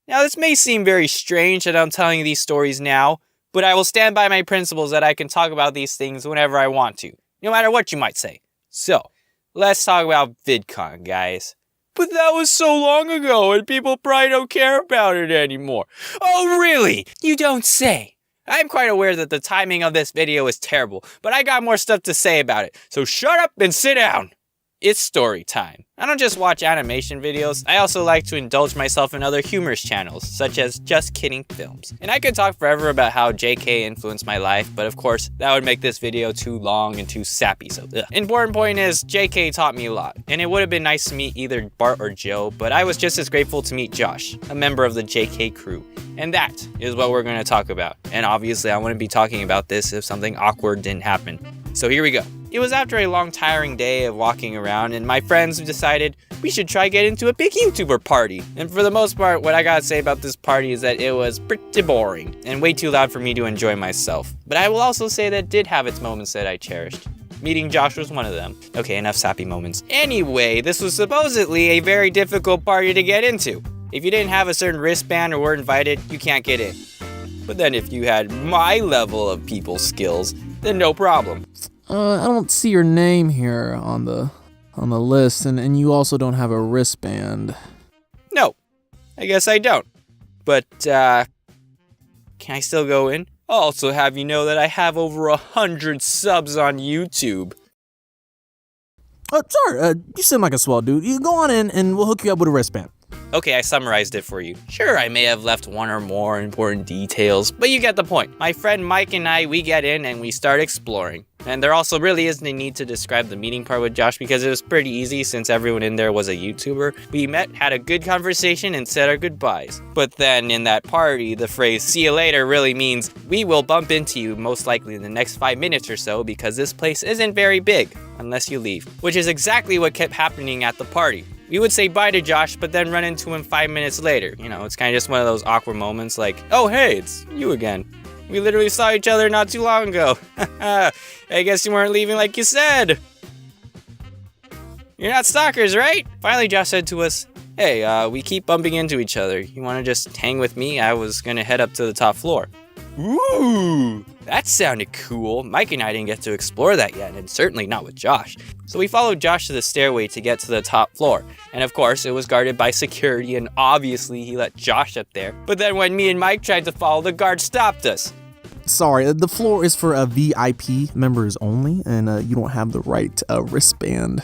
Now, this may seem very strange that I'm telling you these stories now, but I will stand by my principles that I can talk about these things whenever I want to, no matter what you might say. So, let's talk about VidCon, guys. But that was so long ago, and people probably don't care about it anymore. Oh, really? You don't say. I'm quite aware that the timing of this video is terrible, but I got more stuff to say about it, so shut up and sit down. It's story time. I don't just watch animation videos, I also like to indulge myself in other humorous channels, such as Just Kidding Films. And I could talk forever about how JK influenced my life, but of course, that would make this video too long and too sappy, so ugh. Important point is, JK taught me a lot, and it would have been nice to meet either Bart or Joe, but I was just as grateful to meet Josh, a member of the JK crew. And that is what we're going to talk about. And obviously, I wouldn't be talking about this if something awkward didn't happen. So here we go. It was after a long tiring day of walking around, and my friends decided we should try get into a big YouTuber party. And for the most part, what I gotta say about this party is that it was pretty boring and way too loud for me to enjoy myself. But I will also say that it did have its moments that I cherished. Meeting Josh was one of them. Okay, enough sappy moments. Anyway, this was supposedly a very difficult party to get into. If you didn't have a certain wristband or were invited, you can't get in. But then if you had my level of people skills, then no problem. I don't see your name here on the list, and you also don't have a wristband. No, I guess I don't. But, can I still go in? I'll also have you know that I have over 100 subs on YouTube. Sorry, you seem like a swell dude. You go on in, and we'll hook you up with a wristband. Okay, I summarized it for you. Sure, I may have left one or more important details, but you get the point. My friend Mike and I, we get in and we start exploring. And there also really isn't a need to describe the meeting part with Josh because it was pretty easy since everyone in there was a YouTuber. We met, had a good conversation, and said our goodbyes. But then in that party, the phrase "see you later" really means we will bump into you most likely in the next 5 minutes or so because this place isn't very big unless you leave. Which is exactly what kept happening at the party. We would say bye to Josh, but then run into him 5 minutes later. You know, it's kind of just one of those awkward moments like, oh hey, it's you again. We literally saw each other not too long ago. I guess you weren't leaving like you said. You're not stalkers, right? Finally, Josh said to us, hey, we keep bumping into each other. You want to just hang with me? I was going to head up to the top floor. Ooh, that sounded cool. Mike and I didn't get to explore that yet, and certainly not with Josh. So we followed Josh to the stairway to get to the top floor. And of course, it was guarded by security, and obviously he let Josh up there. But then when me and Mike tried to follow, the guard stopped us. Sorry, the floor is for VIP members only, and you don't have the right wristband.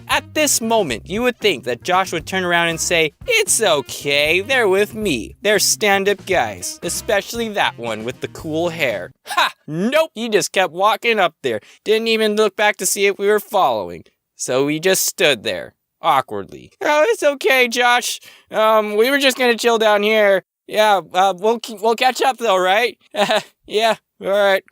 At this moment, you would think that Josh would turn around and say, it's okay, they're with me. They're stand-up guys, especially that one with the cool hair. Ha! Nope, he just kept walking up there. Didn't even look back to see if we were following. So we just stood there, awkwardly. Oh, it's okay, Josh. We were just gonna chill down here. Yeah, we'll catch up though, right? Yeah, alright.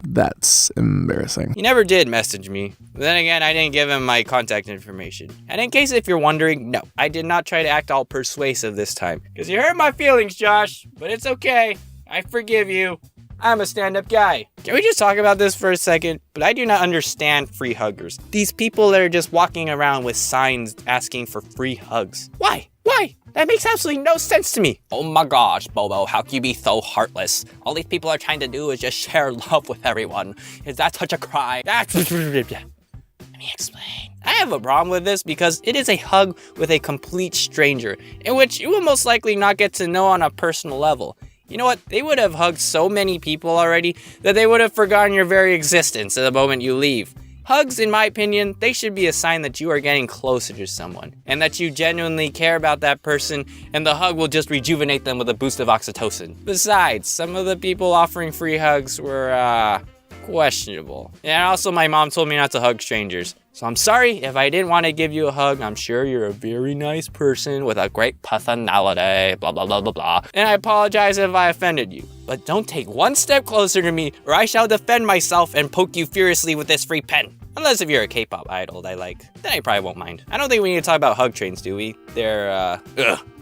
That's embarrassing. He never did message me. But then again, I didn't give him my contact information. And in case if you're wondering, no, I did not try to act all persuasive this time. Because you hurt my feelings, Josh. But it's okay. I forgive you. I'm a stand-up guy. Can we just talk about this for a second? But I do not understand free huggers. These people that are just walking around with signs asking for free hugs. Why? Why? That makes absolutely no sense to me. Oh my gosh, Bobo, how can you be so heartless? All these people are trying to do is just share love with everyone. Is that such a crime? Let me explain. I have a problem with this because it is a hug with a complete stranger, in which you will most likely not get to know on a personal level. You know what? They would have hugged so many people already that they would have forgotten your very existence at the moment you leave. Hugs, in my opinion, they should be a sign that you are getting closer to someone and that you genuinely care about that person, and the hug will just rejuvenate them with a boost of oxytocin. Besides, some of the people offering free hugs were, questionable. And also my mom told me not to hug strangers. So I'm sorry if I didn't want to give you a hug. I'm sure you're a very nice person with a great personality, blah, blah, blah, blah, blah. And I apologize if I offended you. But don't take one step closer to me or I shall defend myself and poke you furiously with this free pen. Unless if you're a K-pop idol I like, then I probably won't mind. I don't think we need to talk about hug trains, do we? They're,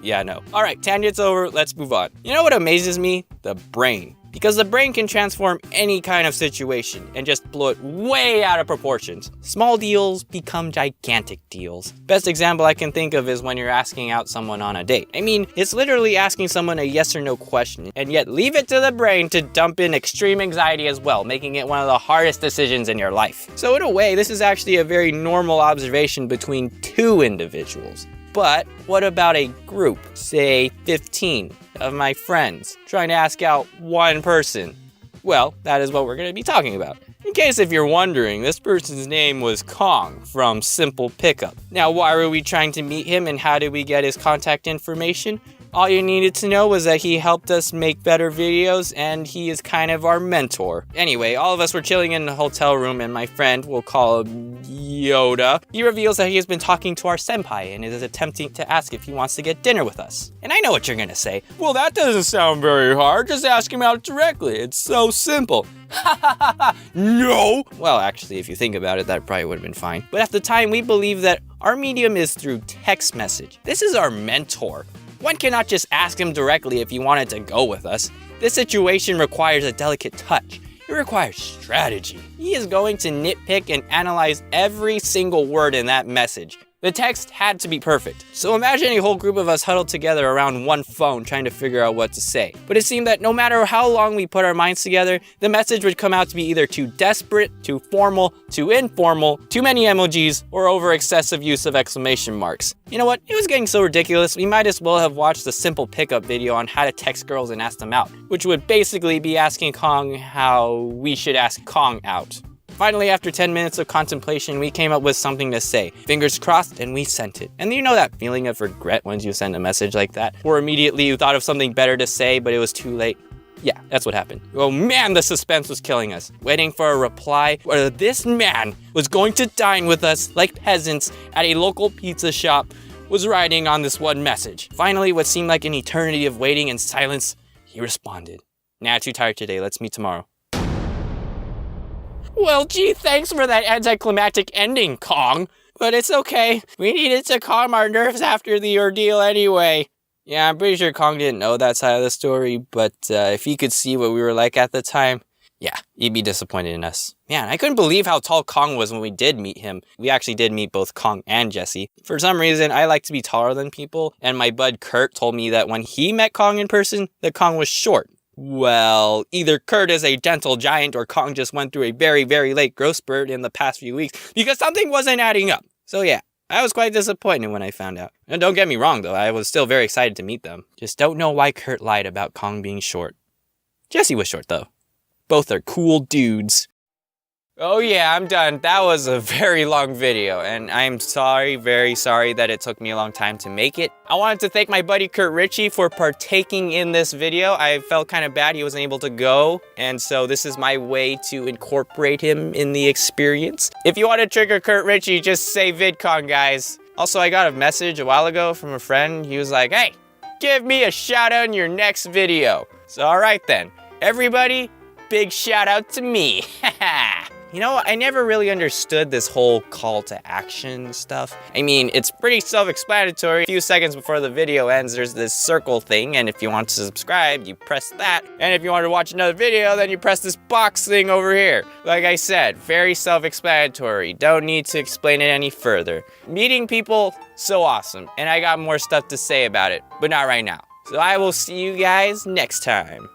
yeah, no. All right, tangent's over, let's move on. You know what amazes me? The brain. because the brain can transform any kind of situation and just blow it way out of proportions. Small deals become gigantic deals. Best example I can think of is when you're asking out someone on a date. I mean, it's literally asking someone a yes or no question, and yet leave it to the brain to dump in extreme anxiety as well, making it one of the hardest decisions in your life. So in a way, this is actually a very normal observation between two individuals. But what about a group, say 15 of my friends, trying to ask out one person? Well, that is what we're going to be talking about. In case if you're wondering, this person's name was Kong from Simple Pickup. Now, why were we trying to meet him and how did we get his contact information? All you needed to know was that he helped us make better videos and he is kind of our mentor. Anyway, all of us were chilling in the hotel room and my friend, we'll call him Yoda, he reveals that he has been talking to our senpai and is attempting to ask if he wants to get dinner with us. And I know what you're gonna say. Well, that doesn't sound very hard. Just ask him out directly. It's so simple. Ha ha ha ha! No! Well, actually, if you think about it, that probably would have been fine. But at the time, we believed that our medium is through text message. This is our mentor. One cannot just ask him directly if he wanted to go with us. This situation requires a delicate touch. It requires strategy. He is going to nitpick and analyze every single word in that message. The text had to be perfect. So imagine a whole group of us huddled together around one phone trying to figure out what to say. But it seemed that no matter how long we put our minds together, the message would come out to be either too desperate, too formal, too informal, too many emojis, or over excessive use of exclamation marks. You know what? It was getting so ridiculous, we might as well have watched the Simple Pickup video on how to text girls and ask them out, which would basically be asking Kong how we should ask Kong out. Finally, after 10 minutes of contemplation, we came up with something to say. Fingers crossed, and we sent it. And you know that feeling of regret once you send a message like that? Or immediately you thought of something better to say, but it was too late? Yeah, that's what happened. Oh man, the suspense was killing us. Waiting for a reply where this man was going to dine with us like peasants at a local pizza shop was writing on this one message. Finally, what seemed like an eternity of waiting and silence, he responded. Nah, too tired today. Let's meet tomorrow. Well, gee, thanks for that anticlimactic ending, Kong. But it's okay. We needed to calm our nerves after the ordeal anyway. Yeah, I'm pretty sure Kong didn't know that side of the story, but if he could see what we were like at the time, yeah, he'd be disappointed in us. Man, I couldn't believe how tall Kong was when we did meet him. We actually did meet both Kong and Jesse. For some reason, I like to be taller than people, and my bud Kurt told me that when he met Kong in person, that Kong was short. Well, either Kurt is a gentle giant or Kong just went through a very, very late growth spurt in the past few weeks because something wasn't adding up. So yeah, I was quite disappointed when I found out. And don't get me wrong though, I was still very excited to meet them. Just don't know why Kurt lied about Kong being short. Jesse was short though. Both are cool dudes. Oh yeah, I'm done. That was a very long video, and I'm sorry, very sorry that it took me a long time to make it. I wanted to thank my buddy CurtRichy for partaking in this video. I felt kind of bad he wasn't able to go, and so this is my way to incorporate him in the experience. If you want to trigger CurtRichy, just say VidCon, guys. Also, I got a message a while ago from a friend. He was like, hey, give me a shout out in your next video. So all right then, everybody, big shout out to me. You know, I never really understood this whole call to action stuff. I mean, it's pretty self-explanatory. A few seconds before the video ends, there's this circle thing, and if you want to subscribe, you press that. And if you want to watch another video, then you press this box thing over here. Like I said, very self-explanatory. Don't need to explain it any further. Meeting people, so awesome. And I got more stuff to say about it, but not right now. So I will see you guys next time.